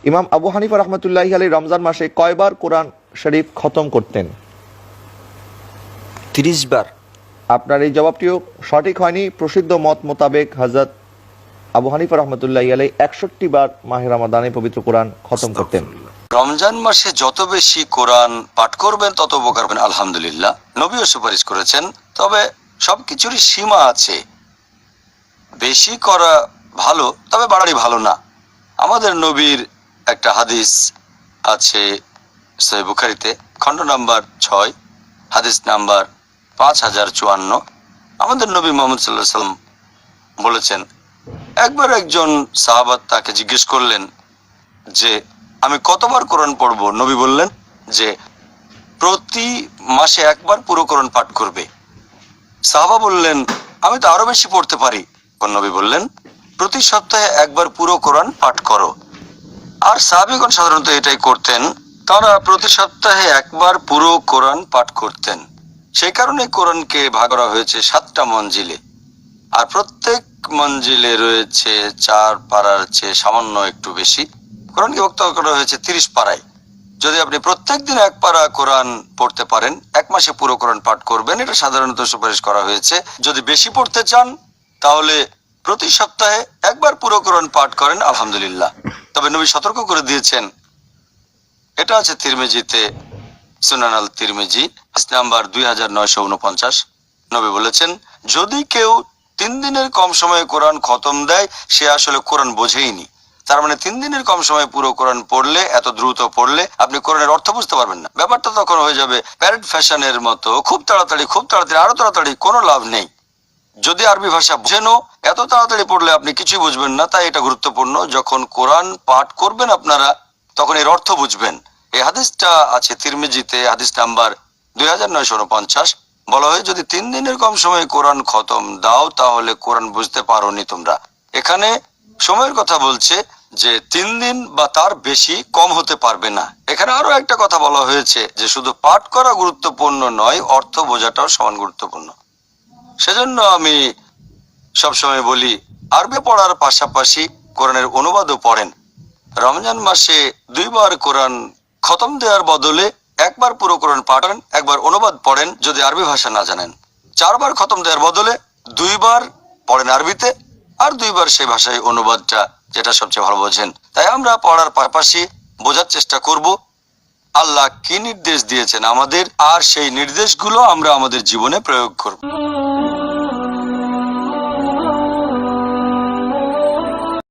ইমাম আবু হানিফা রহমতুল্লাহি আলাইহি রমজান মাসে কয়বার কোরআন শরীফ খতম করতেন? 30 বার। আপনার এই জবাবটিও সঠিক হয়নি। প্রসিদ্ধ মত মোতাবেক হযরত আবু হানিফা রহমতুল্লাহি আলাইহি 61 বার মাহে রমাদানে পবিত্র কোরআন খতম করতেন। রমজান মাসে যত বেশি কোরআন পাঠ করবেন তত উপকার পাবেন, আলহামদুলিল্লাহ। নবীও সুপারিশ করেছেন। তবে সবকিছুরই সীমা আছে। বেশি করা ভালো, তবে বাড়াই ভালো না। আমাদের নবীর একটা হাদিস আছে সহিহ বুখারীতে, খণ্ড নাম্বার 6, হাদিস নাম্বার 5054। আমাদের নবী মুহাম্মদ সাল্লাল্লাহু আলাইহি সাল্লাম বলেছেন, একবার একজন সাহাবা তাকে জিজ্ঞেস করলেন যে আমি কতবার কোরআন পড়বো? নবী বললেন যে প্রতি মাসে একবার পুরো কোরআন পাঠ করবে। সাহাবা বললেন, আমি তো আরো বেশি পড়তে পারি। নবী বললেন, প্রতি সপ্তাহে একবার পুরো কোরআন পাঠ করো। আর সাহাবীগণ সাধারণত এটাই করতেন। তারা প্রতি সপ্তাহে একবার পুরো কোরআন পাঠ করতেন। সেই কারণে কোরআনকে ভাগ করা হয়েছে 7টা মঞ্জিলে। আর প্রত্যেক মঞ্জিলে রয়েছে 4 পারার চেয়ে সামান্য একটু বেশি। কোরআনকে বিভক্ত করা হয়েছে 30 পারায়। যদি আপনি প্রত্যেক দিন 1 পারা কোরআন পড়তে পারেন, 1 মাসে পুরো কোরআন পাঠ করবেন, এটা সাধারণত সুপারিশ করা হয়েছে। যদি বেশি পড়তে চান তাহলে প্রতি সপ্তাহে একবার পুরো কোরআন পাঠ করেন, আলহামদুলিল্লাহ। তবে নবী সতর্ক করে দিয়েছেন, এটা আছে তিরমিজিতে, সুনান আল তিরমিজি, হাদিস নাম্বার 2949। নবী বলেছেন, যদি কেউ 3 দিনের কম সময়ে কোরআন খতম দেয়, সে আসলে কোরআন বোঝেইনি। তার মানে 3 দিনের কম সময়ে পুরো কোরআন পড়লে, এত দ্রুত পড়লে আপনি কোরআনের অর্থ বুঝতে পারবেন না। ব্যাপারটা তখন হয়ে যাবে প্যারেড ফ্যাশনের মতো, খুব তাড়াতাড়ি, আরো তাড়াতাড়ি, কোনো লাভ নেই। যদি আরবি ভাষা বুঝেনও, এত তাড়াতাড়ি পড়লে আপনি কিছুই বুঝবেন না। তাই এটা গুরুত্বপূর্ণ, যখন কোরআন পাঠ করবেন আপনারা, তখন এর অর্থ বুঝবেন। এই হাদিসটা আছে তিরমিজিতে, হাদিস নাম্বার 2949। বলা হয়, যদি 3 দিনের কম সময়ে কোরআন খতম দাও, তাহলে কোরআন বুঝতে পারোনি তোমরা। এখানে সময়ের কথা বলছে যে 3 দিন বা তার বেশি কম হতে পারবে না। এখানে আরো একটা কথা বলা হয়েছে যে শুধু পাঠ করা গুরুত্বপূর্ণ নয়, অর্থ বোঝাটাও সমান গুরুত্বপূর্ণ। সেজন্য আমি সবসময় বলি, আরবি পড়ার পাশাপাশি কোরআনের অনুবাদও পড়েন। রমজান মাসে 2 বার কোরআন খতম দেওয়ার বদলে 1 বার পুরো কোরআন পাঠ করেন, 1 বার অনুবাদ পড়েন যদি আরবি ভাষা না জানেন। 4 বার খতম দেওয়ার বদলে 2 বার পড়েন আরবিতে, আর 2 বার সেই ভাষায় অনুবাদটা, যেটা সবচেয়ে ভালো বোঝেন। তাই আমরা পড়ার পাশাপাশি বোঝার চেষ্টা করব আল্লাহ কি নির্দেশ দিয়েছেন আমাদের, আর সেই নির্দেশগুলো আমরা আমাদের জীবনে প্রয়োগ করব।